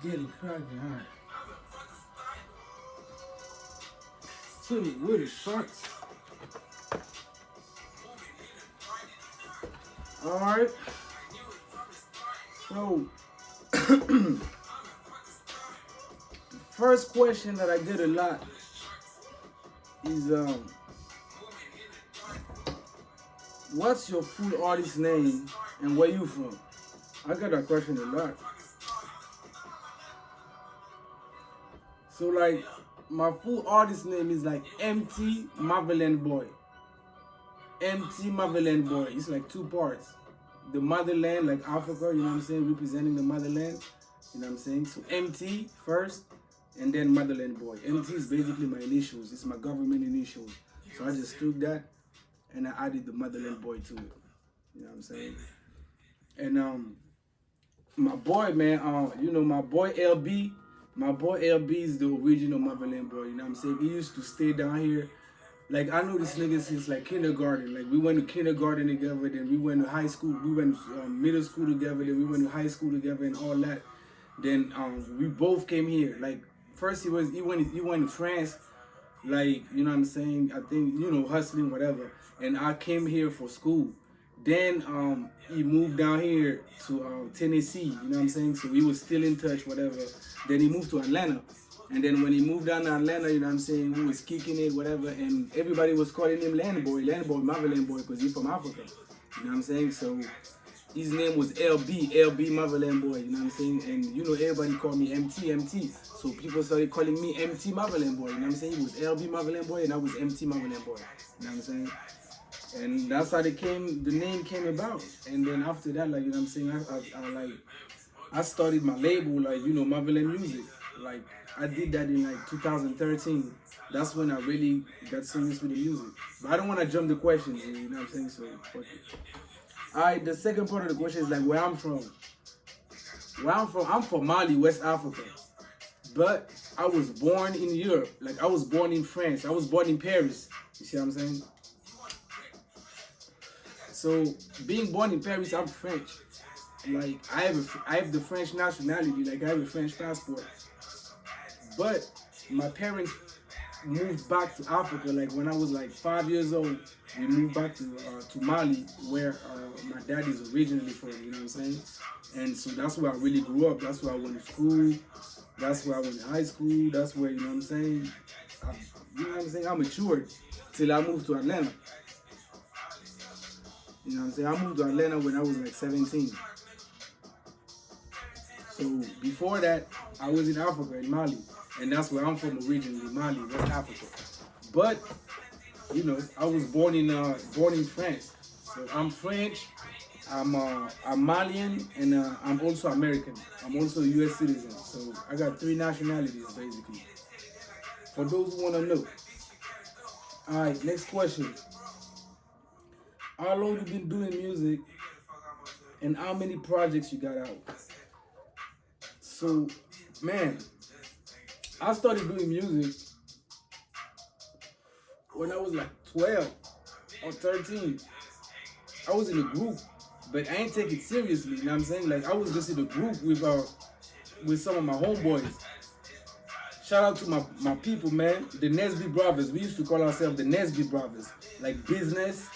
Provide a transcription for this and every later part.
Get it cracking, alright. To me with it, sharks. Alright. So first question that I get a lot is what's your full artist name and where you from? I get that question a lot. So like my full artist name is like MT Motherlandboy. MT Motherlandboy. It's like two parts. The motherland, like Africa, you know what I'm saying, representing the motherland. You know what I'm saying? So MT first and then Motherlandboy. MT is basically my initials. It's my government initials. So I just took that and I added the Motherlandboy to it. You know what I'm saying? And my boy, man, you know, my boy LB is the original Motherlandboy. You know what I'm saying? He used to stay down here. Like, I know this nigga since like kindergarten. Like, we went to kindergarten together, then we went to high school, we went to middle school together, then we went to high school together and all that. Then we both came here. Like, first he went to France, like, you know what I'm saying? I think, you know, hustling, whatever. And I came here for school. Then he moved down here to Tennessee, you know what I'm saying? So we was still in touch, whatever. Then he moved to Atlanta. And then when he moved down to Atlanta, you know what I'm saying, we was kicking it, whatever, and everybody was calling him Landboy, Motherlandboy, because he's from Africa. You know what I'm saying? So his name was LB Motherlandboy, you know what I'm saying? And you know, everybody called me MT. So people started calling me MT Motherlandboy, you know what I'm saying? He was LB Motherlandboy and I was MT Motherlandboy, you know what I'm saying? And that's how the name came about. And then after that, like, you know what I'm saying, I started my label, like, you know, Motherland Music. Like, I did that in like 2013. That's when I really got serious with the music. But I don't want to jump the questions, you know what I'm saying? So, fuck it. Alright, the second part of the question is like where I'm from. I'm from Mali, West Africa. But I was born in Europe. Like, I was born in France. I was born in Paris. You see what I'm saying? So, being born in Paris, I'm French. Like, I have the French nationality. Like, I have a French passport. But my parents moved back to Africa. Like, when I was like 5 years old, we moved back to Mali, where my dad is originally from, you know what I'm saying? And so that's where I really grew up. That's where I went to school. That's where I went to high school. That's where, you know what I'm saying? You know what I'm saying? I matured till I moved to Atlanta. You know what I'm saying? I moved to Atlanta when I was like 17. So before that, I was in Africa, in Mali. And that's where I'm from originally, Mali, West Africa. But, you know, I was born in France. So I'm French, I'm Malian, and I'm also American. I'm also a U.S. citizen. So I got 3 nationalities, basically. For those who want to know. All right, next question. How long you been doing music, and how many projects you got out? So, man, I started doing music when I was like 12 or 13. I was in a group, but I ain't take it seriously, you know what I'm saying? Like, I was just in a group with some of my homeboys. Shout out to my people, man. The Nesby Brothers. We used to call ourselves the Nesby Brothers. Like, business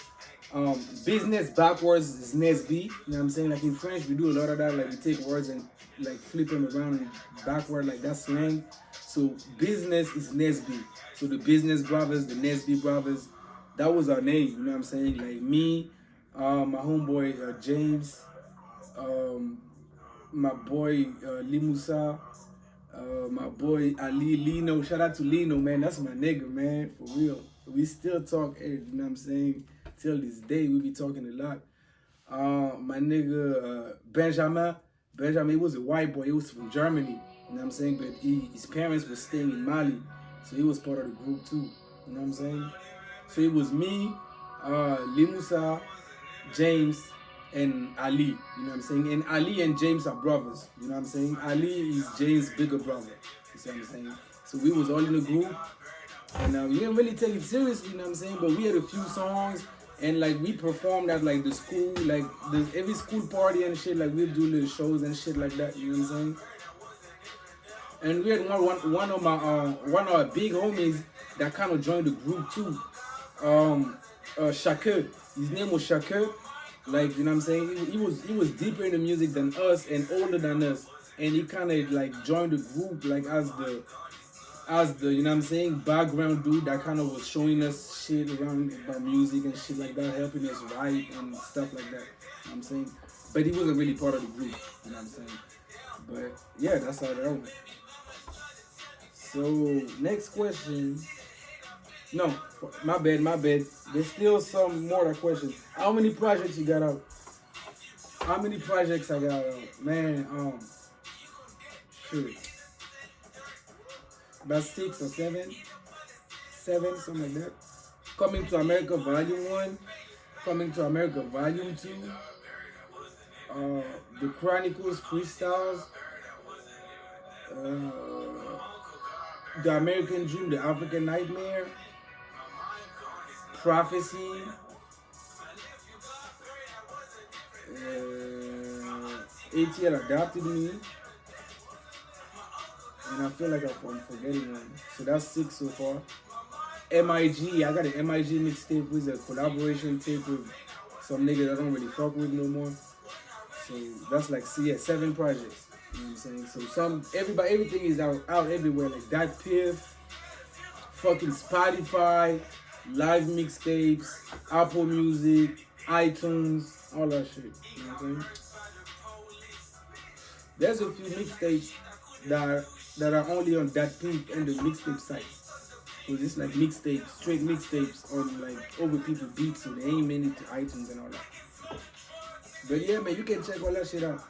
backwards is Nesby. You know what I'm saying? Like, in French, we do a lot of that. Like, we take words and like flip them around and backward, like that's slang. So business is Nesby. So the Business Brothers, the Nesby Brothers, that was our name. You know what I'm saying? Like me, my homeboy James, my boy Limusa, my boy Ali Lino. Shout out to Lino, man. That's my nigga, man. For real. We still talk, you know what I'm saying? Till this day, we be talking a lot. My nigga Benjamin, he was a white boy. He was from Germany, you know what I'm saying? But his parents were staying in Mali, so he was part of the group too, you know what I'm saying? So it was me, Limusa, James, and Ali, you know what I'm saying? And Ali and James are brothers, you know what I'm saying? Ali is James' bigger brother, you see what I'm saying? So we was all in a group, and we didn't really take it seriously, you know what I'm saying? But we had a few songs. And like we performed at like the school, like every school party and shit, like we'd do little shows and shit like that, you know what I'm saying? And we had one of my one of our big homies that kind of joined the group too. Shakur. His name was Shakur. Like, you know what I'm saying? He was deeper in the music than us and older than us. And he kind of like joined the group like as the you know what I'm saying, background dude that kind of was showing us shit around about music and shit like that, helping us write and stuff like that. You know what I'm saying? But he wasn't really part of the group, you know what I'm saying? But yeah, that's how that went. So next question. No, my bad. There's still some more questions. How many projects you got out? How many projects I got out? Man, shit. About 6 or 7, something like that. Coming to America Volume 1, Coming to America Volume 2, The Chronicles Freestyles, The American Dream, The African Nightmare, Prophecy, ATL Adopted Me, and I feel like I'm forgetting one. So that's 6 so far. MIG, I got an MIG mixtape with a collaboration tape with some nigga that I don't really fuck with no more. So that's like 7 projects. You know what I'm saying? So everything is out everywhere. Like that Piff, fucking Spotify, live mixtapes, Apple Music, iTunes, all that shit. You know what I'm saying? There's a few mixtapes that are only on that Piff and the mixtape sites. So it's like mixtapes, straight mixtapes on like over people beats, so they ain't made it to iTunes and all that. But yeah, man, you can check all that shit out.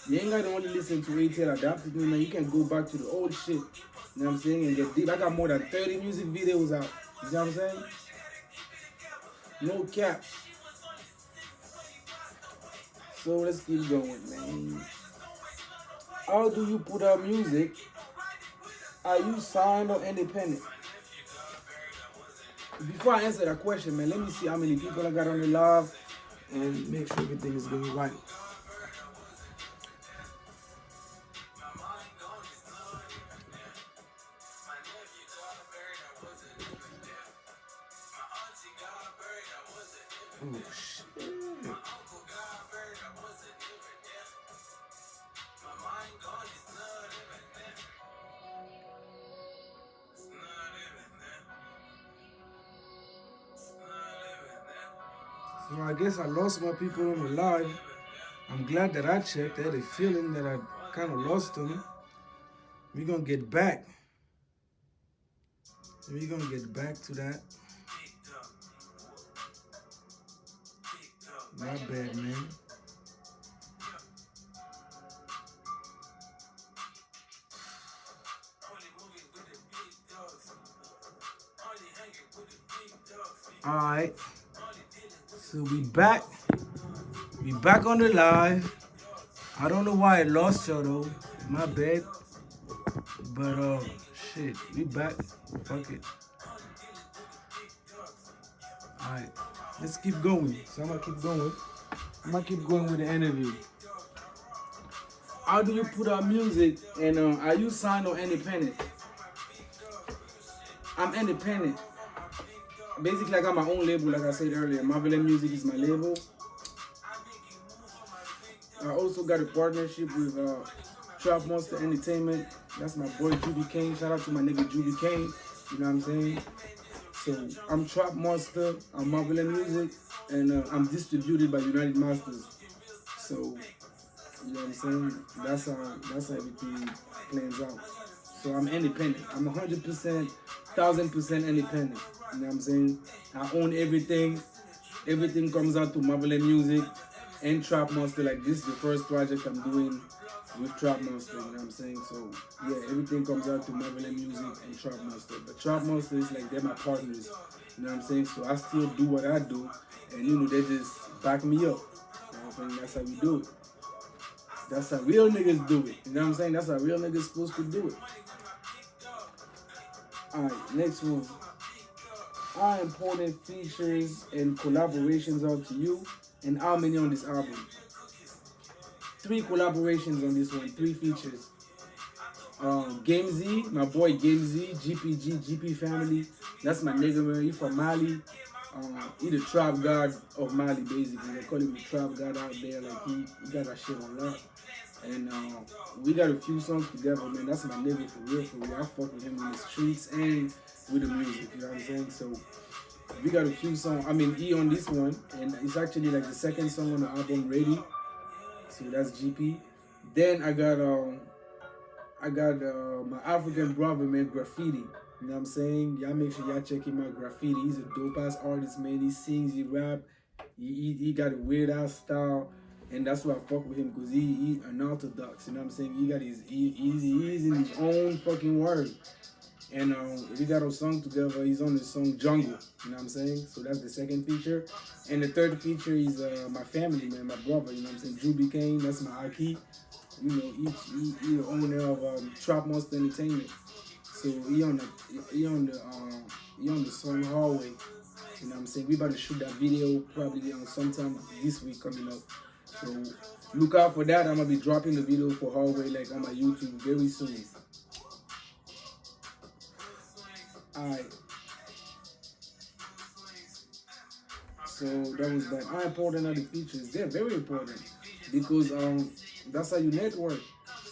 You ain't gotta only listen to ATL Adopted Me, man. You can go back to the old shit. You know what I'm saying? And get deep. I got more than 30 music videos out. You know what I'm saying? No cap. So let's keep going, man. How do you put out music? Are you signed or independent? Before I answer that question, man, let me see how many people I got on the live and make sure everything is going right. Oh, shit. So I guess I lost my people on the live. I'm glad that I checked. I had a feeling that I kind of lost them. We're going to get back. We're going to get back to that. Not bad, man. Alright. So we back. We back on the live. I don't know why I lost y'all though. My bad. But shit, we back. Fuck it. Alright. Let's keep going. So I'm gonna keep going. I'm gonna keep going with the interview. How do you put out music and are you signed or independent? I'm independent. Basically, I got my own label, like I said earlier. Motherland Music is my label. I also got a partnership with Trap Monster Entertainment. That's my boy Juby Kane. Shout out to my nigga Juby Kane. You know what I'm saying? So I'm Trap Monster, I'm Motherland Music, and I'm distributed by United Masters. So you know what I'm saying? That's how everything plans out. So I'm independent. I'm 100%, 1000% independent. You know what I'm saying? I own everything. Everything comes out to Motherland Music and Trap Monster. Like this is the first project I'm doing with Trap Monster. You know what I'm saying? So yeah, everything comes out to Motherland Music and Trap Monster. But Trap Monster is like they're my partners. You know what I'm saying? So I still do what I do, and you know they just back me up. You know what I'm saying? That's how we do it. That's how real niggas do it. You know what I'm saying? That's how real niggas supposed to do it. Alright, next one. How important features and collaborations are to you, and how many on this album? 3 collaborations on this one, 3 features. Game Z, my boy Game Z, GP family. That's my nigga, man. He from Mali. He the trap god of Mali, basically. They call him the trap god out there. Like he got that shit on lock. And we got a few songs together, man. That's my nigga for real, for real. I fuck with him in the streets and with the music, you know what I'm saying? So we got a few songs. I mean, he on this one, and it's actually like the second song on the album, Ready. So that's GP. Then I got my African brother, man, Graffiti. You know what I'm saying? Y'all make sure y'all check him out, Graffiti. He's a dope ass artist, man. He sings, he rap, he got a weird ass style. And that's why I fuck with him, because he unorthodox, you know what I'm saying? He got he's in his own fucking word. And we got a song together. He's on the song Jungle, you know what I'm saying? So that's the second feature. And the third feature is my family, man, my brother, you know what I'm saying? Juby Kane, that's my Aki. You know, he the owner of Trap Monster Entertainment. So he on the song Hallway. You know what I'm saying? We about to shoot that video probably sometime this week coming up. So look out for that. I'm gonna be dropping the video for Hallway like on my YouTube very soon. Alright. So that was that. How important are the features? They're very important because that's how you network.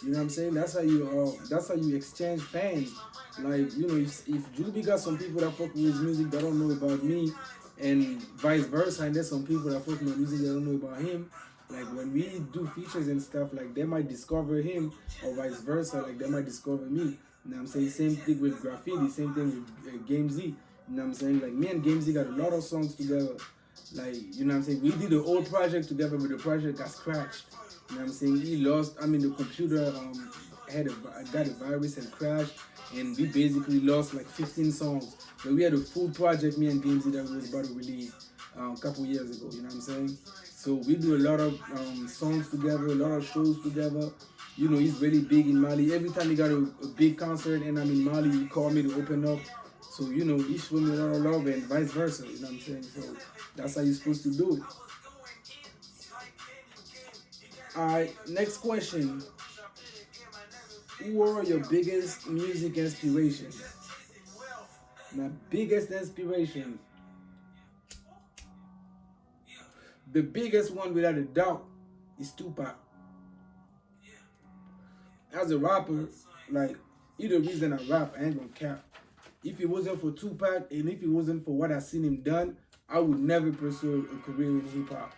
You know what I'm saying? That's how you exchange fans. Like, you know, if Juby got some people that fuck with his music that don't know about me, and vice versa, and there's some people that fuck with my music that don't know about him. Like when we do features and stuff, like they might discover him, or vice versa, like they might discover me. You know what I'm saying? Same thing with Graffiti, same thing with Game Z. You know what I'm saying? Like me and Game Z got a lot of songs together. Like, you know what I'm saying? We did the old project together, but the project got scratched. You know what I'm saying? He lost, I mean the computer got a virus and crashed, and we basically lost like 15 songs. But we had a full project, me and Game Z, that we was about to release a couple years ago, you know what I'm saying? So we do a lot of songs together, a lot of shows together. You know, he's really big in Mali. Every time he got a big concert and I'm in Mali, he called me to open up. So, you know, he showed me a lot of love and vice versa, you know what I'm saying? So that's how you're supposed to do it. Alright, next question. Who are your biggest music inspirations? My biggest inspiration. The biggest one without a doubt is Tupac. As a rapper, like, either reason I rap, I ain't gonna cap. If it wasn't for Tupac and if it wasn't for what I seen him done, I would never pursue a career in hip hop.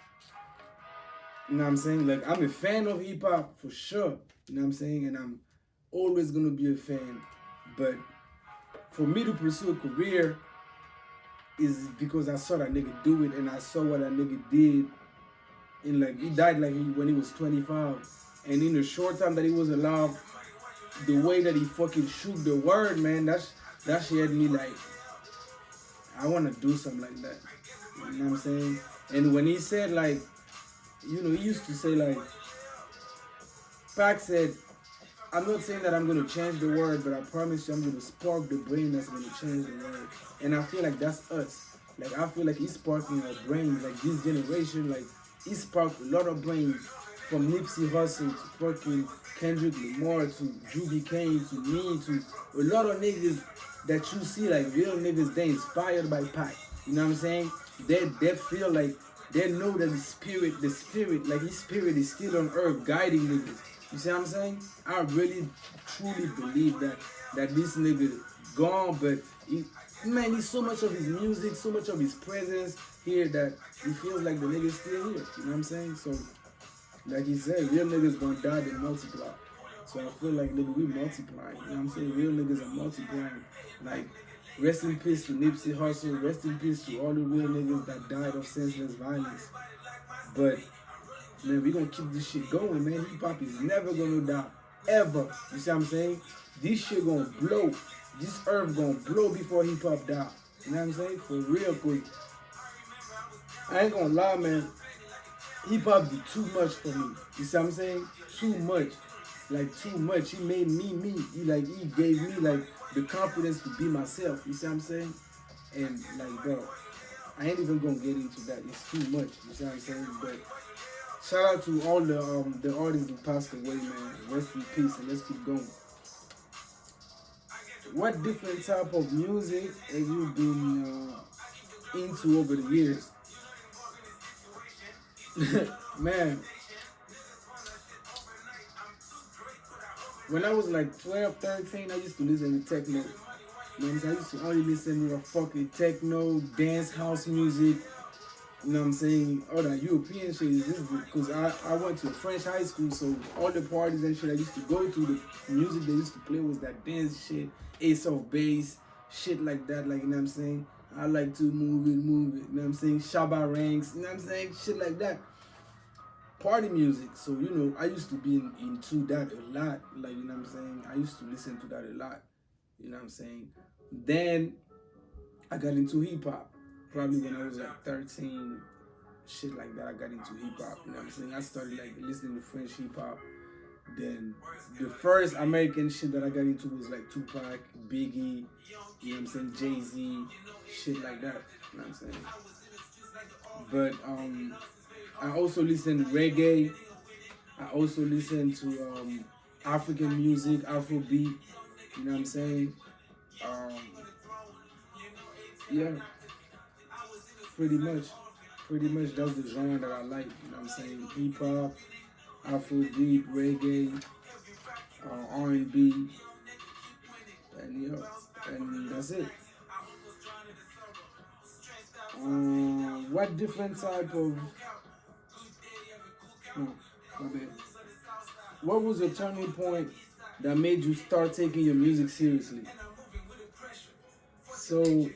You know what I'm saying? Like, I'm a fan of hip hop for sure. You know what I'm saying? And I'm always gonna be a fan. But for me to pursue a career is because I saw that nigga do it, and I saw what that nigga did. And like, he died like when he was 25. And in the short time that he was alive, the way that he fucking shoot the word, man, that shit had me like, I want to do something like that. You know what I'm saying? And when he said, like, you know, he used to say, like, Pac said, I'm not saying that I'm going to change the world, but I promise you I'm going to spark the brain that's going to change the world. And I feel like that's us. Like, I feel like he's sparking our brains. Like, this generation, like, he sparked a lot of brains. From Nipsey Hussle to fucking Kendrick Lamar to Juby Kane to me to a lot of niggas that you see, like real niggas, they inspired by Pac. You know what I'm saying? They feel like they know that the spirit, like his spirit is still on earth guiding niggas. You see what I'm saying? I really, truly believe that this nigga gone, but man, he's so much of his music, so much of his presence here that he feels like the nigga's still here. You know what I'm saying? So, like he said, real niggas gonna die, they multiply. So I feel like, nigga, we multiplying. You know what I'm saying? Real niggas are multiplying. Like, rest in peace to Nipsey Hussle. Rest in peace to all the real niggas that died of senseless violence. But, man, we gonna keep this shit going, man. Hip-hop is never gonna die. Ever. You see what I'm saying? This shit gonna blow. This earth gonna blow before hip-hop die. You know what I'm saying? For real, quick. I ain't gonna lie, man. Hip-hop did too much for me. You see what I'm saying? Too much. Like, too much. He made me me. He gave me, like, the confidence to be myself. You see what I'm saying? And, like, bro, I ain't even gonna get into that. It's too much. You see what I'm saying? But shout out to all the artists who passed away, man. Rest in peace, and let's keep going. what different type of music have you been into over the years? Man, when I was like 12, 13, I used to listen to techno. You know what I'm saying? I used to only listen to fucking techno, dance, house music. You know what I'm saying? All that European shit is this because I went to a French high school, so all the parties and shit I used to go to, the music they used to play was that dance shit, Ace of Base, shit like that, like, you know what I'm saying? I like to move it, you know what I'm saying? Shabba ranks, you know what I'm saying? Shit like that. Party music, so, you know, I used to be into that a lot, like, you know what I'm saying? I used to listen to that a lot, you know what I'm saying? Then I got into hip hop. Probably when I was like 13, shit like that, I got into hip hop. You know what I'm saying? I started like listening to French hip hop. Then the first American shit that I got into was like Tupac, Biggie, you know what I'm saying, Jay-Z, shit like that. You know what I'm saying? But I also listen to reggae. I also listen to African music, Afrobeat. You know what I'm saying? Yeah. Pretty much that's the genre that I like, you know what I'm saying? Hip hop, Afrobeat, reggae, R&B, and yeah, and that's it. What different type of, no, my bad. What was the turning point that made you start taking your music seriously? So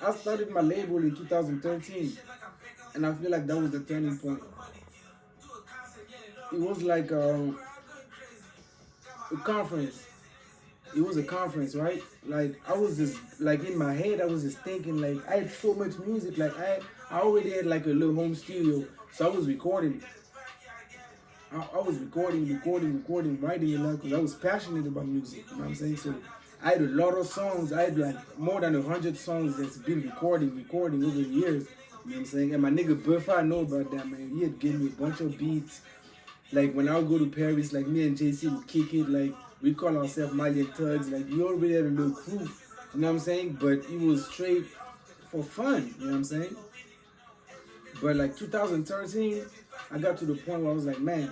I started my label in 2013, and I feel like that was the turning point. It was like a conference. It was a conference, right? Like I was just like in my head, I was just thinking like I had so much music. Like I already had like a little home studio, so I was recording. I was recording, writing a lot because I was passionate about music. You know what I'm saying? So I had a lot of songs. I had like more than 100 songs that's been recording over the years. You know what I'm saying? And my nigga Buff, I know about that, man. He had given me a bunch of beats. Like when I would go to Paris, like me and JC would kick it. Like we call ourselves Malian Thugs. Like you already had a little crew. You know what I'm saying? But it was straight for fun. You know what I'm saying? But like 2013, I got to the point where I was like, man,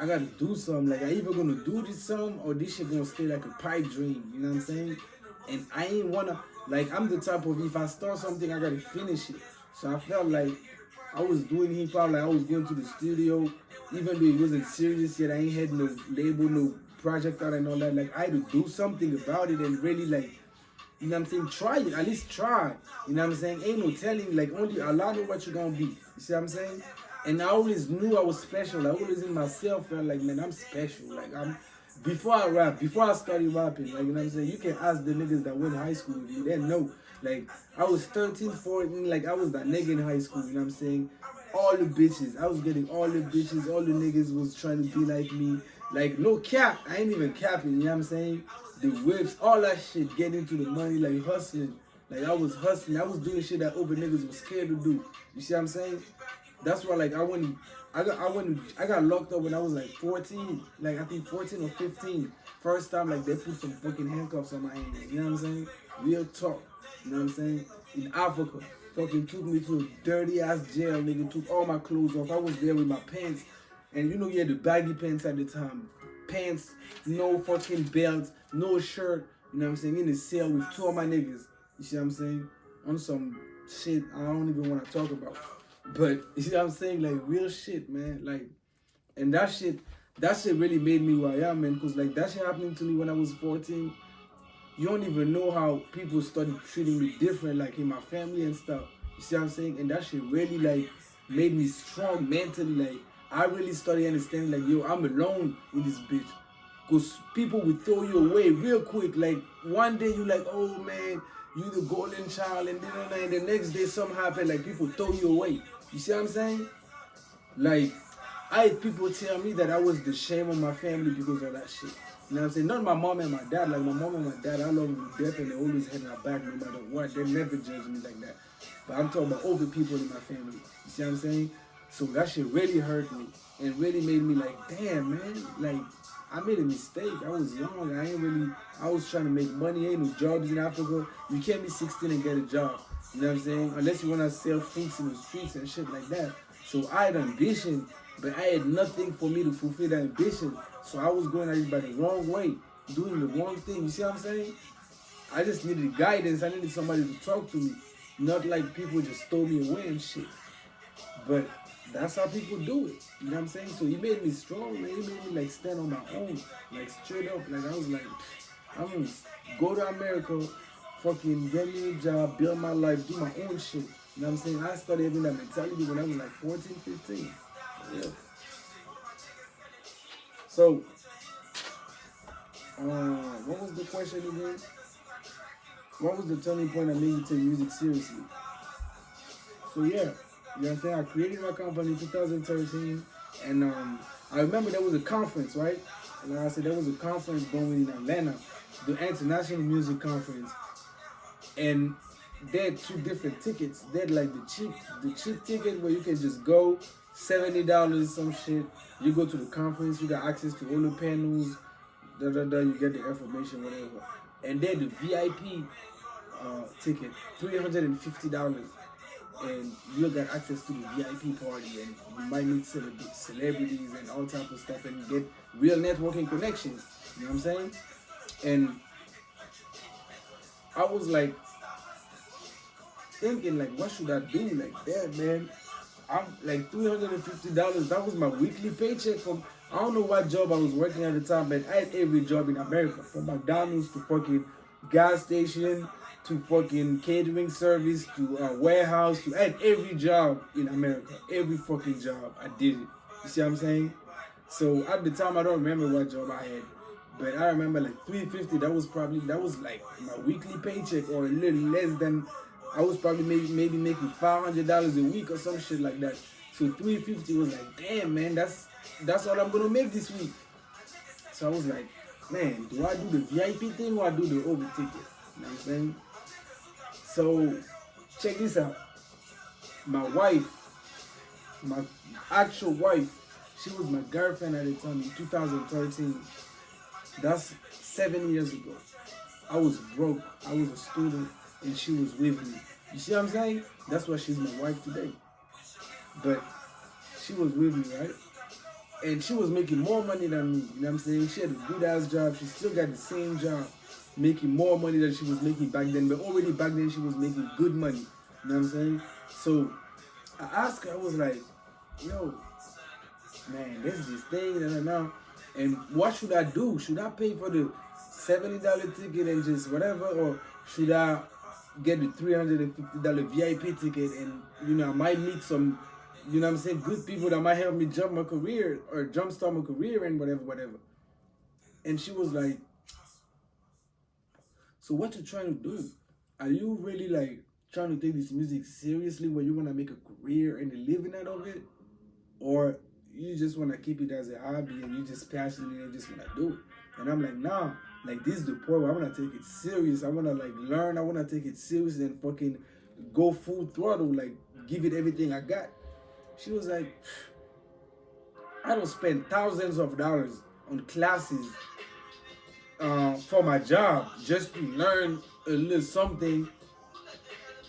I gotta do something. Like I either gonna do this song or this shit gonna stay like a pipe dream. You know what I'm saying? And I ain't wanna, like, I'm the type of, if I start something, I gotta finish it. So I felt like I was doing hip hop, like I was going to the studio, even though it wasn't serious yet. I ain't had no label, no project out and all that. Like I had to do something about it and really like, you know what I'm saying, try it, at least try. You know what I'm saying? Ain't no telling, like only Allah know what you're gonna be. You see what I'm saying? And I always knew I was special. I always in myself felt like, man, I'm special. Like I'm before I rap, before I started rapping, like, you know what I'm saying? You can ask the niggas that went to high school with me, they know. Like I was 13, 14, like I was that nigga in high school, you know what I'm saying? All the bitches. I was getting all the bitches, all the niggas was trying to be like me. Like no cap. I ain't even capping, you know what I'm saying? The whips, all that shit, getting into the money, like hustling. Like I was hustling. I was doing shit that other niggas was scared to do. You see what I'm saying? That's why like I got locked up when I was like 14. Like I think 14 or 15. First time like they put some fucking handcuffs on my hands. You know what I'm saying? Real talk. You know what I'm saying? In Africa. Fucking took me to a dirty ass jail, nigga. Took all my clothes off. I was there with my pants. And you know you had the baggy pants at the time. Pants, no fucking belt, no shirt. You know what I'm saying? In the cell with two of my niggas. You see what I'm saying? On some shit I don't even want to talk about. But you see what I'm saying? Like real shit, man. Like, and that shit really made me who I am, man. Because like that shit happening to me when I was 14. You don't even know how people started treating me different, like in my family and stuff. You see what I'm saying? And that shit really like made me strong mentally. Like I really started understanding like, yo, I'm alone in this bitch. Because people will throw you away real quick. Like one day you like, oh man, you the golden child, and then the next day something happened, like people throw you away. You see what I'm saying? Like I had people tell me that I was the shame of my family because of that shit. You know what I'm saying? Not my mom and my dad. Like my mom and my dad, I love them to death and they always had my back no matter what. They never judge me like that. But I'm talking about older people in my family. You see what I'm saying? So that shit really hurt me and really made me like, damn, man. Like I made a mistake. I was young. I was trying to make money. Ain't no jobs in Africa. You can't be 16 and get a job. You know what I'm saying? Unless you want to sell fruits in the streets and shit like that. So I had ambition, but I had nothing for me to fulfill that ambition. So I was going at it by the wrong way, doing the wrong thing. You see what I'm saying? I just needed guidance. I needed somebody to talk to me. Not like people just stole me away and shit. But that's how people do it. You know what I'm saying? So he made me strong, man. He made me like stand on my own. Like straight up. Like I was like, I'm gonna go to America, fucking get me a job, build my life, do my own shit. You know what I'm saying? I started having that mentality when I was like 14, 15. Yeah. So, what was the question again? What was the turning point that made you take music seriously? So yeah, you know what I'm saying? I created my company in 2013, and I remember there was a conference, right? Like I said, there was a conference going in Atlanta, the International Music Conference, and they had two different tickets. They had like the cheap ticket where you can just go, $70, some shit. You go to the conference, you got access to all the panels, you get the information, whatever. And then the VIP ticket, $350, and you got access to the VIP party, and you might meet celebrities and all type of stuff, and get real networking connections. You know what I'm saying? And I was like thinking, like, what should I do? Like, damn, man, I'm like $350. That was my weekly paycheck from, I don't know what job I was working at the time, but I had every job in America, from McDonald's to fucking gas station to fucking catering service to warehouse. I had every job in America. Every fucking job. I did it. You see what I'm saying? So at the time, I don't remember what job I had, but I remember like $350. That was like my weekly paycheck, or a little less than. I was probably maybe making $500 a week or some shit like that. So $350 was like, damn, man, that's all I'm gonna make this week. So I was like, man, do I do the VIP thing or I do the over ticket? You know what I'm saying? So check this out. My wife, my actual wife, she was my girlfriend at the time in 2013. That's 7 years ago. I was broke. I was a student, and she was with me. You see what I'm saying? That's why she's my wife today. But she was with me, right? And she was making more money than me. You know what I'm saying? She had a good ass job. She still got the same job, making more money than she was making back then. But already back then she was making good money. You know what I'm saying? So I asked her, I was like, yo, man, there's this thing, and what should I do? Should I pay for the $70 ticket and just whatever, or should I get the $350 VIP ticket, and I might meet some, you know what I'm saying, good people that might help me jump my career or jumpstart my career and whatever. And she was like, so what you trying to do? Are you really like trying to take this music seriously where you want to make a career and a living out of it? Or you just want to keep it as a hobby and you just passionate and just want to do it? And I'm like, nah, like this is the point where I want to take it serious. I want to like learn. I want to take it serious and fucking go full throttle, like give it everything I got. She was like, I don't spend thousands of dollars on classes for my job just to learn a little something,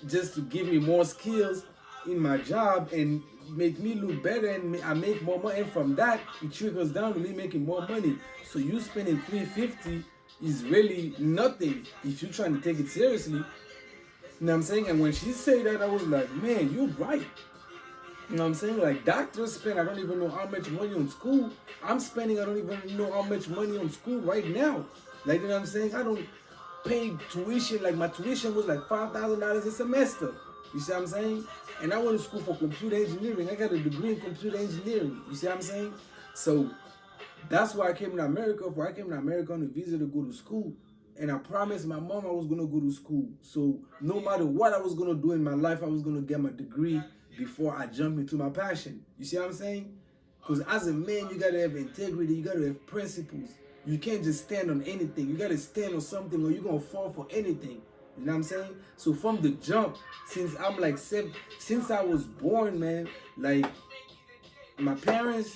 just to give me more skills in my job and make me look better, and I make more money. And from that, it trickles down to me making more money. So you spending $350 is really nothing if you're trying to take it seriously. You know what I'm saying? And when she said that, I was like, man, you're right. You know what I'm saying? Like doctors spend, I don't even know how much money on school. I'm spending, I don't even know how much money on school right now. Like, you know what I'm saying? I don't pay tuition. Like my tuition was like $5,000 a semester. You see what I'm saying? And I went to school for computer engineering. I got a degree in computer engineering. You see what I'm saying? So that's why I came to America. I came to America on a visa to go to school. And I promised my mom I was going to go to school. So no matter what I was going to do in my life, I was going to get my degree before I jump into my passion. You see what I'm saying? Because as a man, you got to have integrity. You got to have principles. You can't just stand on anything. You got to stand on something or you're going to fall for anything. You know what I'm saying? So from the jump, since I'm like since I was born, man, like my parents,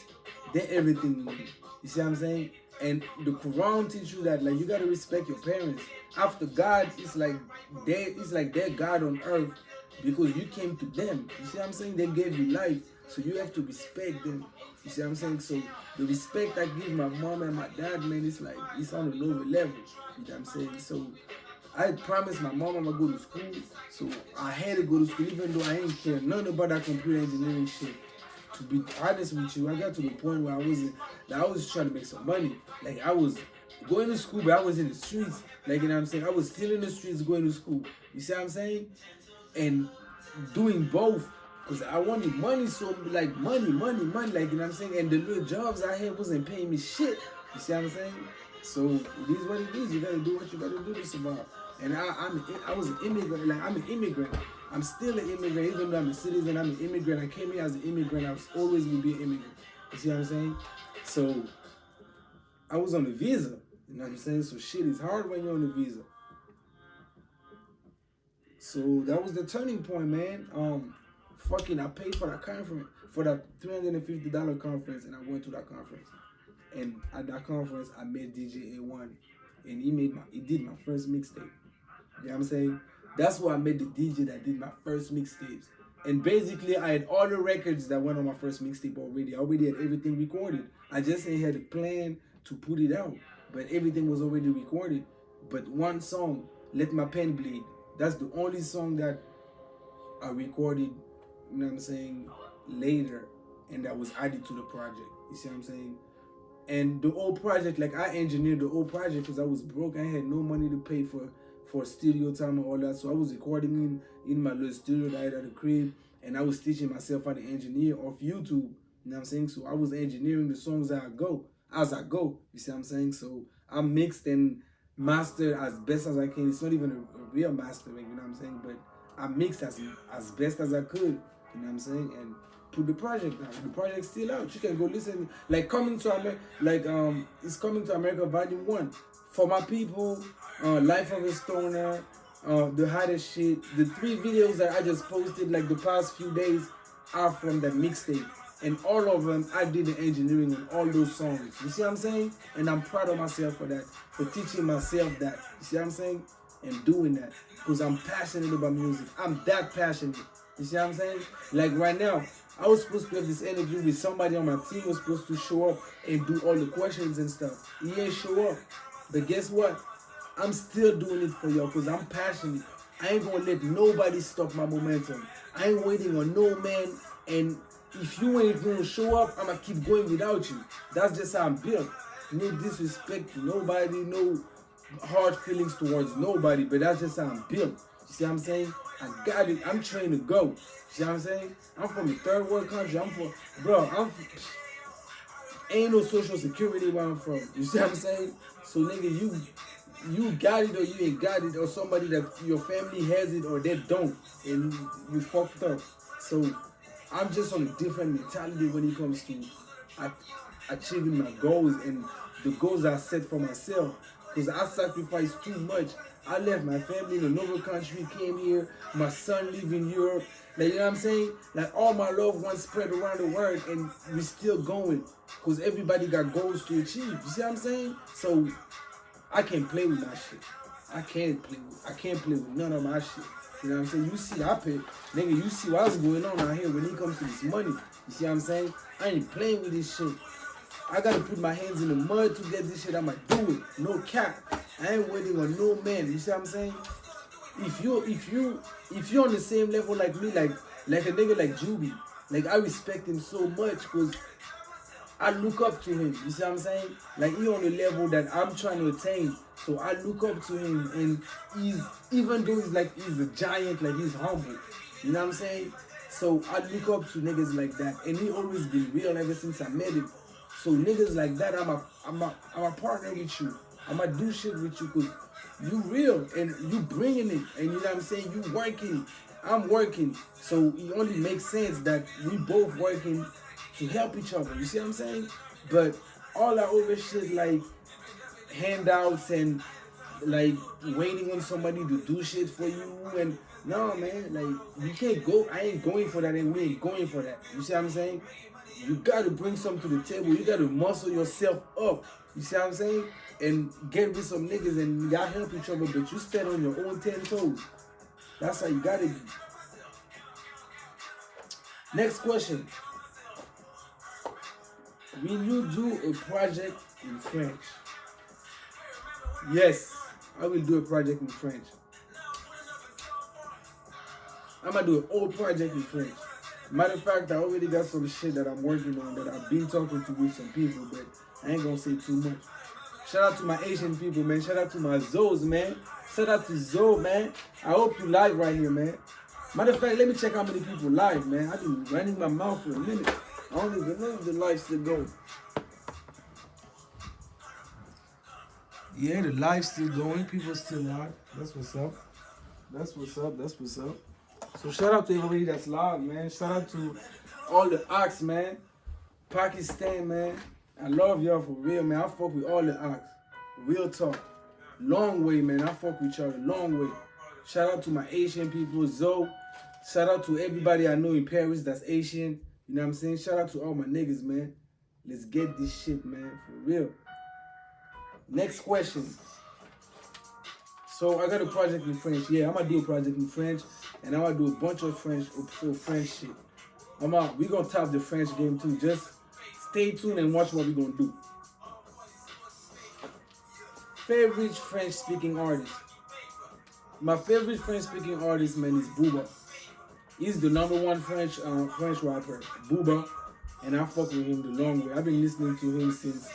they're everything to me. You see what I'm saying? And the Quran teach you that like you gotta respect your parents. After God, it's like their God on earth because you came to them. You see what I'm saying? They gave you life, so you have to respect them. You see what I'm saying? So the respect I give my mom and my dad, man, it's like it's on a lower level. You know what I'm saying? So I promised my mom I'm gonna go to school, so I had to go to school even though I ain't care nothing about that computer engineering shit. To be honest with you, I got to the point where I was trying to make some money. Like I was going to school, but I was in the streets. Like you know what I'm saying? I was still in the streets going to school. You see what I'm saying? And doing both. Cause I wanted money, so like money, like you know what I'm saying? And the little jobs I had wasn't paying me shit. You see what I'm saying? So it is what it is. You gotta do what you gotta do to survive. And I was an immigrant, like I'm an immigrant. I'm still an immigrant, even though I'm a citizen, I'm an immigrant. I came here as an immigrant, I was always gonna be an immigrant. You see what I'm saying? So I was on a visa, you know what I'm saying? So shit is hard when you're on a visa. So that was the turning point, man. I paid for that conference, for that $350 conference, and I went to that conference. And at that conference, I met DJ A1, and he did my first mixtape. You know what I'm saying? That's where I met the DJ that did my first mixtapes. And basically, I had all the records that went on my first mixtape already. I already had everything recorded. I just ain't had a plan to put it out, but everything was already recorded. But one song, Let My Pen Bleed, that's the only song that I recorded, you know what I'm saying, later, and that was added to the project. You see what I'm saying? And the old project, like I engineered the old project because I was broke. I had no money to pay for studio time and all that. So I was recording in my little studio that I had at the crib, and I was teaching myself how to engineer off YouTube. You know what I'm saying? So I was engineering the songs as I go. You see what I'm saying? So I mixed and mastered as best as I can. It's not even a real mastering, you know what I'm saying? But I mixed as best as I could, you know what I'm saying? And put the project out. The project's still out. You can go listen. Like Coming to America, it's Coming to America Volume 1. For my people, Life of a Stoner, The Hottest Shit. The 3 videos that I just posted like the past few days are from that mixtape. And all of them, I did the engineering on all those songs. You see what I'm saying? And I'm proud of myself for that, for teaching myself that. You see what I'm saying? And doing that. Because I'm passionate about music. I'm that passionate. You see what I'm saying? Like right now, I was supposed to have this interview with somebody on my team was supposed to show up and do all the questions and stuff. He ain't show up. But guess what? I'm still doing it for y'all because I'm passionate. I ain't gonna let nobody stop my momentum. I ain't waiting on no man. And if you ain't gonna show up, I'm gonna keep going without you. That's just how I'm built. No disrespect to nobody, no hard feelings towards nobody, but that's just how I'm built. You see what I'm saying? I got it. I'm trained to go. You see what I'm saying? I'm from a third world country. Ain't no social security where I'm from. You see what I'm saying? So nigga, you got it or you ain't got it, or somebody that your family has it or they don't, and you fucked up. So I'm just on a different mentality when it comes to achieving my goals and the goals I set for myself. Because I sacrificed too much. I left my family in another country, came here. My son live in Europe. Like, you know what I'm saying? Like, all my loved ones spread around the world, and we're still going. Because everybody got goals to achieve. You see what I'm saying? So I can't play with my shit. I can't play with none of my shit. You know what I'm saying? You see, nigga, you see what's going on out here when it comes to this money. You see what I'm saying? I ain't playing with this shit. I gotta put my hands in the mud to get this shit. I'ma do it. No cap. I ain't waiting on no man. You see what I'm saying? If you're on the same level like me, like a nigga like Juby, like I respect him so much because I look up to him. You see what I'm saying? Like he on the level that I'm trying to attain. So I look up to him, and even though he's a giant, like he's humble. You know what I'm saying? So I look up to niggas like that, and he always been real ever since I met him. So niggas like that, I'm a partner with you. I'ma do shit with you because you real and you bringing it, and you know what I'm saying? You working, I'm working. So it only makes sense that we both working to help each other. You see what I'm saying? But all that other shit like handouts and like waiting on somebody to do shit for you, and no man, like you can't go. I ain't going for that, and we ain't going for that. You see what I'm saying? You gotta bring something to the table. You gotta muscle yourself up. You see what I'm saying? And get with some niggas and y'all help each other, but you stand on your own 10 toes. That's how you gotta be. Next question. Will you do a project in French? Yes, I will do a project in French. I'm gonna do an old project in French. Matter of fact, I already got some shit that I'm working on that I've been talking to with some people, but I ain't gonna say too much. Shout out to my Asian people, man. Shout out to my Zoes, man. Shout out to Zoe, man. I hope you live right here, man. Matter of fact, let me check how many people live, man. I've been running my mouth for a minute. I don't even know if the live's still going. Yeah, the live's still going. People still live. That's what's up. That's what's up. That's what's up. So shout out to everybody that's live, man. Shout out to all the acts, man. Pakistan, man. I love y'all for real, man. I fuck with all the acts. Real talk. Long way, man. I fuck with y'all long way. Shout out to my Asian people, Zoe. Shout out to everybody I know in Paris that's Asian. You know what I'm saying? Shout out to all my niggas, man. Let's get this shit, man. For real. Next question. So I got a project in French. Yeah, I'm gonna do a project in French, and I'm gonna do a bunch of French shit. We gonna top the French game too. Just stay tuned and watch what we gonna do. Favorite French speaking artist. My favorite French speaking artist, man, is Booba. He's the #1 French rapper, Booba, and I fuck with him the long way. I've been listening to him since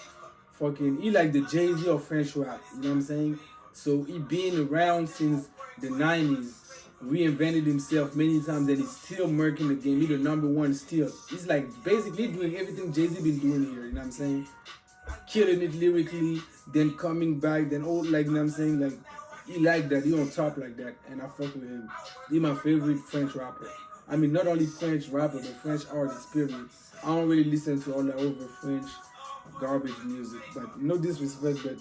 he like the Jay-Z of French rap, you know what I'm saying? So he been around since the 90s, reinvented himself many times, and he's still murking the game. He's the #1 still. He's like basically doing everything Jay-Z been doing here, you know what I'm saying? Killing it lyrically, then coming back, then like, you know what I'm saying? Like, he like that, he on top like that, and I fuck with him. He's my favorite French rapper. I mean, not only French rapper, but French artist, period. I don't really listen to all that over French garbage music, but no disrespect, but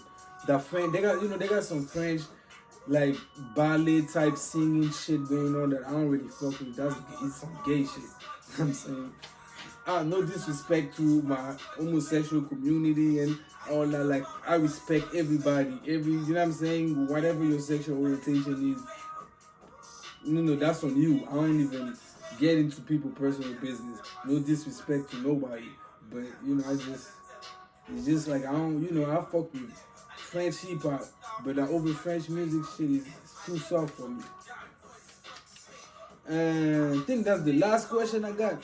the French, they got some French like ballet type singing shit going on that I don't really fuck with. It's some gay shit. You know what I'm saying? No disrespect to my homosexual community and all that. Like, I respect everybody, you know what I'm saying? Whatever your sexual orientation is, that's on you. I don't even get into people's personal business. No disrespect to nobody, but it's just like I fuck with French hip hop, but that over French music shit is too soft for me. And I think that's the last question I got.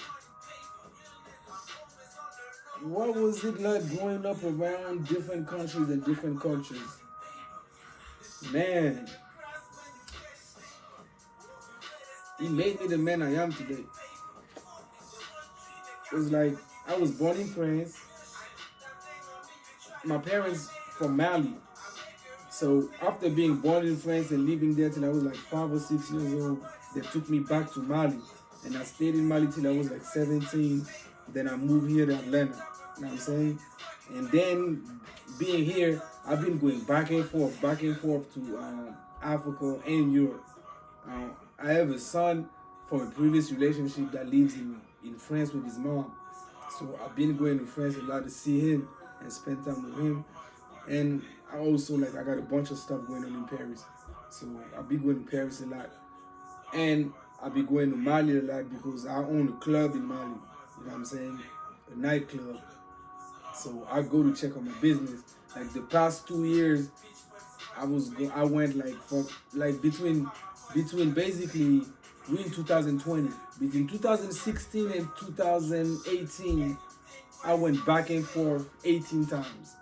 What was it like growing up around different countries and different cultures? Man, it made me the man I am today. It was like, I was born in France. My parents from Mali. So after being born in France and living there till I was like 5 or 6 years old, they took me back to Mali. And I stayed in Mali till I was like 17. Then I moved here to Atlanta. You know what I'm saying? And then being here, I've been going back and forth to Africa and Europe. I have a son from a previous relationship that lives in France with his mom. So I've been going to France a lot to see him and spend time with him. And I also, I got a bunch of stuff going on in Paris. So I'll be going to Paris a lot. And I'll be going to Mali a lot because I own a club in Mali. You know what I'm saying? A nightclub. So I go to check on my business. Like the past 2 years, I went between basically we in 2020. Between 2016 and 2018, I went back and forth 18 times.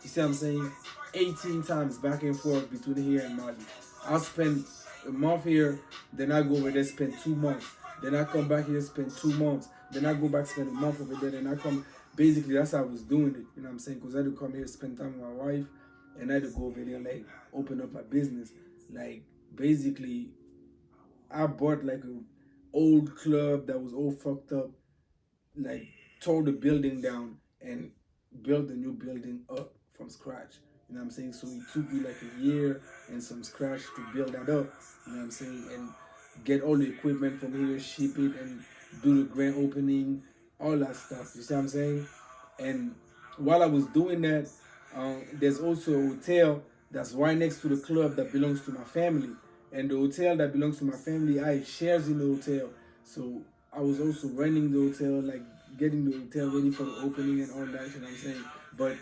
You see what I'm saying? 18 times back and forth between here and Mali. I'll spend a month here, then I go over there, spend 2 months. Then I come back here, spend 2 months. Then I go back, spend a month over there, then I come. Basically, that's how I was doing it, you know what I'm saying? Because I had to come here, spend time with my wife, and I had to go over there, open up my business. Basically, I bought an old club that was all fucked up, tore the building down and built a new building up from scratch. You know what I'm saying? So it took me a year and some scratch to build that up. You know what I'm saying? And get all the equipment from here, ship it, and do the grand opening, all that stuff. You see what I'm saying? And while I was doing that, there's also a hotel that's right next to the club that belongs to my family. And the hotel that belongs to my family, I shares in the hotel. So I was also running the hotel, like getting the hotel ready for the opening and all that. You know what I'm saying? But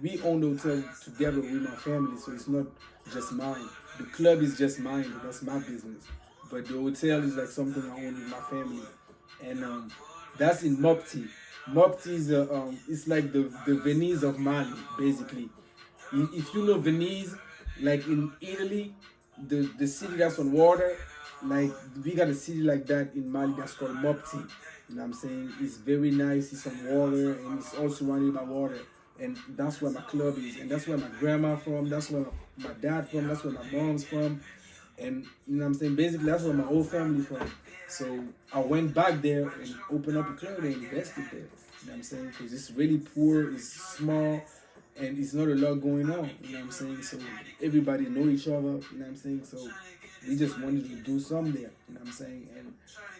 we own the hotel together with my family, so it's not just mine. The club is just mine. That's my business. But the hotel is like something I own with my family, and that's in Mopti. Mopti is it's like the Venice of Mali, basically. If you know Venice, like in Italy, the city that's on water, like we got a city like that in Mali that's called Mopti. You know what I'm saying? It's very nice. It's on water and it's all surrounded by water. And that's where my club is. And that's where my grandma from. That's where my dad from. That's where my mom's from. And you know what I'm saying? Basically, that's where my whole family from. So I went back there and opened up a club and invested there. You know what I'm saying? Because it's really poor, it's small, and it's not a lot going on. You know what I'm saying? So everybody know each other. You know what I'm saying? So we just wanted to do something there. You know what I'm saying? And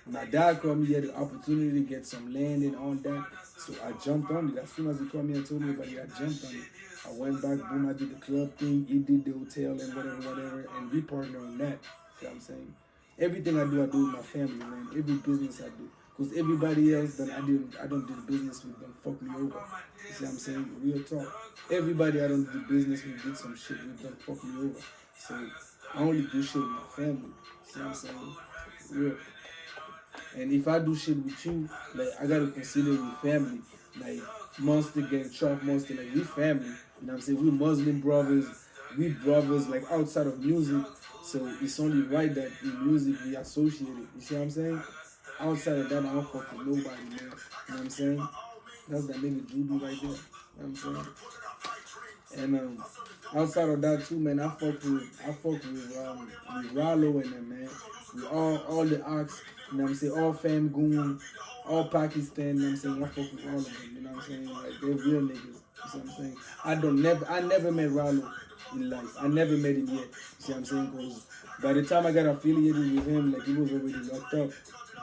my dad called me, he had the opportunity to get some land and all that. So I jumped on it. As soon as he called me and told me about it, I jumped on it. I went back, boom, I did the club thing, he did the hotel and whatever, and we partnered on that. You know what I'm saying? Everything I do with my family, man. Every business I do. Because everybody else that I don't do business with them fuck me over. You see what I'm saying? Real talk. Everybody I don't do business with did some shit with them fuck me over. So I only do shit with my family. You see what I'm saying? Real. And if I do shit with you, like I gotta consider we family. Like Monster Gang, Trap Monster, like we family. You know what I'm saying? We Muslim brothers, we brothers like outside of music. So it's only right that in music we associate it. You see what I'm saying? Outside of that, I don't fuck with nobody, man. You know what I'm saying? That's that nigga Judy right there. You know what I'm saying? And outside of that too, man, I fuck with Rallo and them, man. With all the ox, you know what I'm saying, all fam goon, all Pakistan, you know what I'm saying, I fuck with all of them, you know what I'm saying? Like they're real niggas. You see what I'm saying? I never met Rallo in life. I never met him yet. You see what I'm saying? Because by the time I got affiliated with him, like he was already locked up.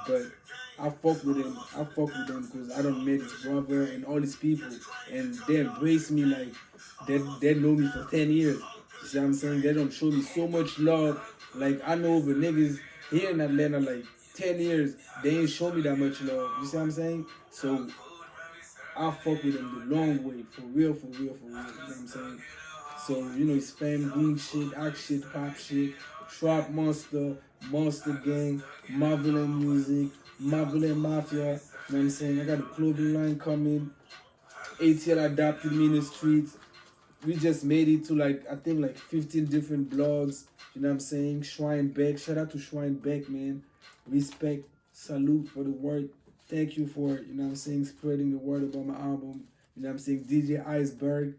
But I fuck with him. I fuck with him because I don't met his brother and all his people, and they embrace me like they know me for 10 years. You see what I'm saying? They don't show me so much love. Like I know over niggas here in Atlanta like 10 years, they ain't show me that much love. You see what I'm saying? So I fuck with them the long way, for real, for real, for real. You know what I'm saying? So, you know, it's fam goon shit, act shit, pop shit, trap monster, monster gang, Marvelin music, Marvelin mafia. You know what I'm saying? I got a clothing line coming. ATL adopted me in the streets. We just made it to like, I think like 15 different blogs. You know what I'm saying? Shrine Beck. Shout out to Shrine Beck, man. Respect, salute for the work. Thank you for, you know what I'm saying, spreading the word about my album. You know what I'm saying? DJ Iceberg.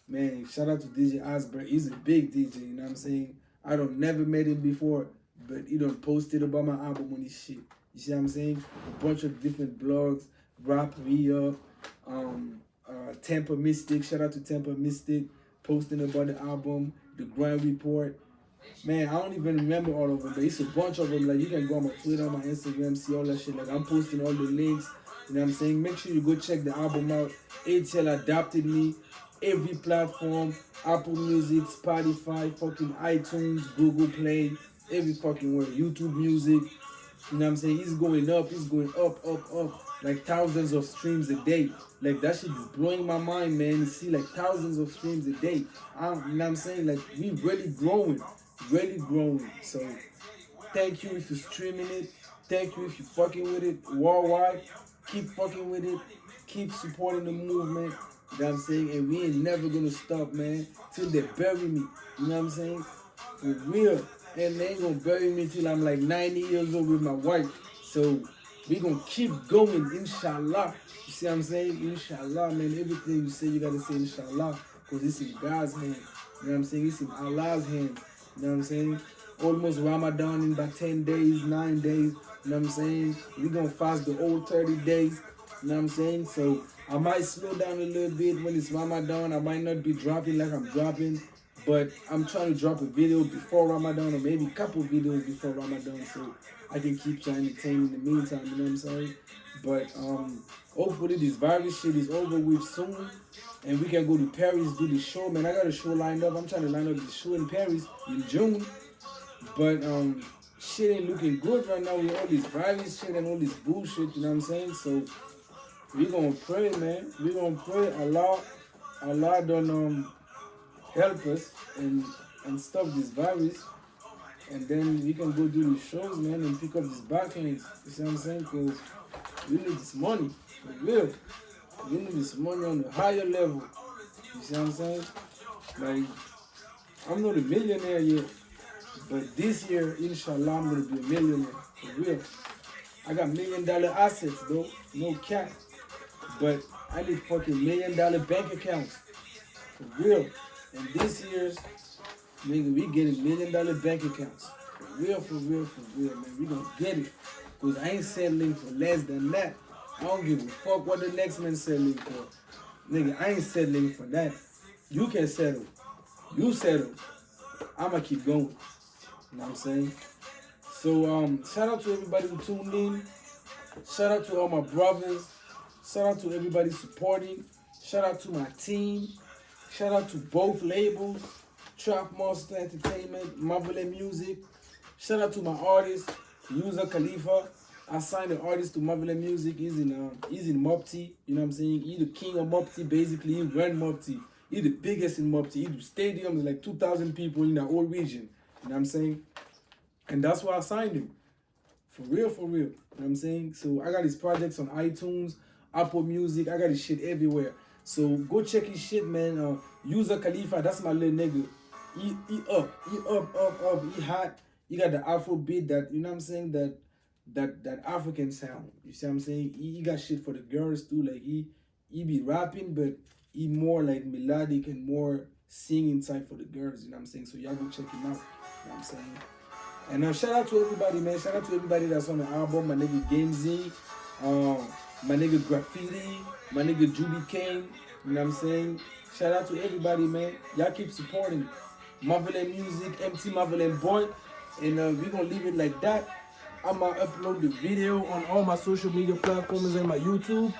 Man, shout out to DJ Iceberg. He's a big DJ, you know what I'm saying? I don't never met him before, but he done posted about my album on his shit. You see what I'm saying? A bunch of different blogs, Rap Ria, Tampa Mystic. Shout out to Tampa Mystic, posting about the album, The Grind Report. Man, I don't even remember all of them, but it's a bunch of them. Like, you can go on my Twitter, on my Instagram, see all that shit. Like, I'm posting all the links. You know what I'm saying? Make sure you go check the album out. ATL adopted me. Every platform, Apple Music, Spotify, fucking iTunes, Google Play, every fucking word. YouTube Music. You know what I'm saying? It's going up. It's going up, up, up. Like thousands of streams a day. Like that shit is blowing my mind, man. You see like thousands of streams a day. You know what I'm saying? Like we really growing. Really growing. So thank you if you're streaming it. Thank you if you're fucking with it worldwide. Keep fucking with it. Keep supporting the movement. You know what I'm saying? And we ain't never gonna stop, man, till they bury me. You know what I'm saying? For real. And they ain't gonna bury me till I'm like 90 years old with my wife. So we gonna keep going, inshallah. You see what I'm saying? Inshallah, man. Everything you say, you gotta say inshallah. Because it's in God's hand. You know what I'm saying? It's in Allah's hand. You know what I'm saying? Almost Ramadan in about 10 days, 9 days. You know what I'm saying? We gonna fast the whole 30 days. You know what I'm saying? So I might slow down a little bit when it's Ramadan. I might not be dropping like I'm dropping, but I'm trying to drop a video before Ramadan or maybe a couple videos before Ramadan. So I can keep you entertained in the meantime, you know what I'm saying? But hopefully this virus shit is over with soon, and we can go to Paris, do the show, man. I got a show lined up. I'm trying to line up the show in Paris in June. But shit ain't looking good right now with all this virus shit and all this bullshit, you know what I'm saying? So we gonna pray, man. We gonna pray. Allah don't help us and stop this virus, and then we can go do the shows, man, and pick up this backends. You see what I'm saying? Because we need this money, for real. We need this money on a higher level. You see what I'm saying? Like, I'm not a millionaire yet, but this year, inshallah, I'm gonna be a millionaire, for real. I got $1 million assets though, no cap. But I need fucking $1 million bank accounts, for real. And this year's, nigga, we getting $1 million bank accounts. For real, for real, for real, man. We gonna get it. Cause I ain't settling for less than that. I don't give a fuck what the next man settling for. Nigga, I ain't settling for that. You can settle. You settle. I'ma keep going. You know what I'm saying? So shout out to everybody who tuned in. Shout out to all my brothers. Shout out to everybody supporting. Shout out to my team. Shout out to both labels, Trap Monster Entertainment, Motherland Music. Shout out to my artist, User Khalifa. I signed the artist to Motherland Music. He's in Mopti. You know what I'm saying? He's the king of Mopti. Basically, he ran Mopti. He's the biggest in Mopti. He do stadiums like 2,000 people in the whole region. You know what I'm saying? And that's why I signed him. For real, for real. You know what I'm saying? So I got his projects on iTunes, Apple Music. I got his shit everywhere. So go check his shit, man. User Khalifa, that's my little nigga. He up. He hot. He got the Afro beat that, you know what I'm saying, that African sound. You see what I'm saying? He got shit for the girls too. Like he be rapping, but he more like melodic and more singing type for the girls. You know what I'm saying? So y'all go check him out. You know what I'm saying? And shout out to everybody, man. Shout out to everybody that's on the album. My nigga Game Z, my nigga Graffiti, my nigga Juby Kane. You know what I'm saying? Shout out to everybody, man. Y'all keep supporting Motherland Music, MT Motherlandboy. And we gonna leave it like that. I'm gonna upload the video on all my social media platforms and my YouTube.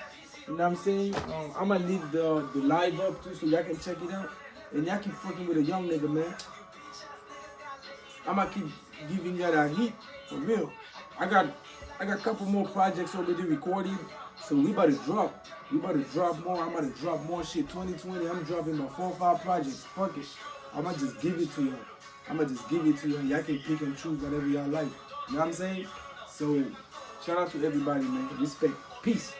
You know what I'm saying? I'm gonna leave the live up too so y'all can check it out. And y'all keep fucking with a young nigga, man. I'm gonna keep giving y'all that heat, for real. I got a couple more projects already recorded. So we about to drop. We about to drop more. I'm about to drop more shit. 2020, I'm dropping my 4 or 5 projects. Fuck it. I'ma just give it to you. I'ma just give it to you. Y'all can pick and choose whatever y'all like. You know what I'm saying? So shout out to everybody, man. Respect. Peace.